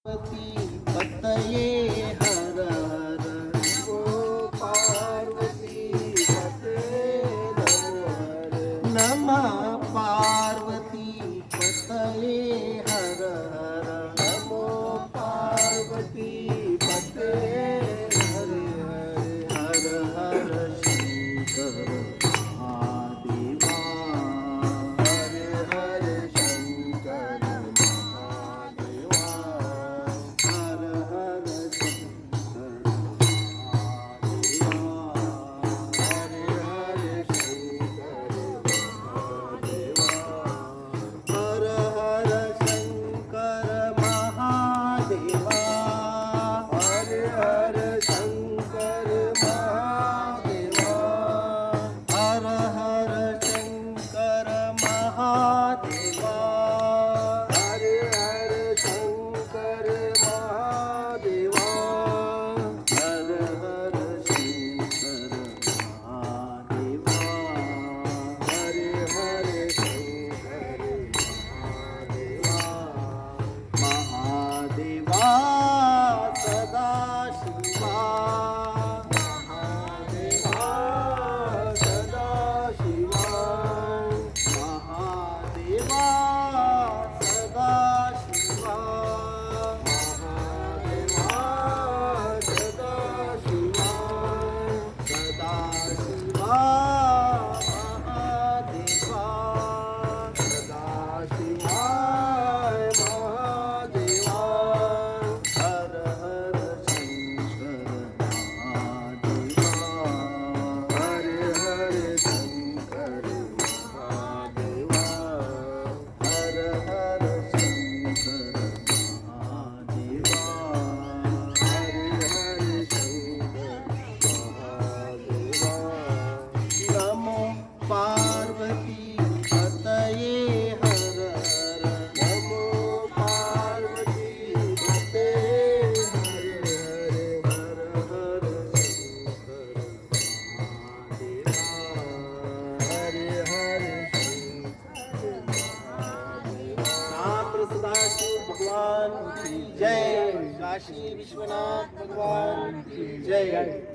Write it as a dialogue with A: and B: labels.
A: पार्वती पतये हर हर
B: ओ पार्वती पते नमः
A: नमः पार्वती पतये हर हर
B: नमो पार्वती पते हरे हरे
A: हर हर शंकर महादेवा
B: हरे हरे शंकर महादेवा
A: हर हर शंकर
B: हरे हरे शंकर महादेवा
A: हर हर शंकर महादेवा
B: हरे हरे शंकर महादेवा
A: हर हर शंकर महादेवा
B: हरे हरे शंकर महादेवा
A: हर हर शंकर महादेवा
B: हरे हरे शंकर महादेवा
A: महादेवा सदा शिवा
B: महादेवा सदा शिवा
A: महादेवा सदा शिवा
B: महादेवा सदा शिवा
A: सदा शिवा महादेवा
B: सदा शिवाय महादेवा
A: हर हर शंकर महादेवा
B: हरे हरे शंकर महादेवा
A: हर हर शंकर महादेवा
B: हरे हरे शंकर महादेवा
A: नमो पार्वती पतये हर हर
B: नमो पार्वती पते हरे हरे
A: हर हर शंकर महादेवा
B: हरे हरे शंकर महादेवा
A: नाथ सदाशिव भगवान की जय, काशी विश्वनाथ भगवान की जय।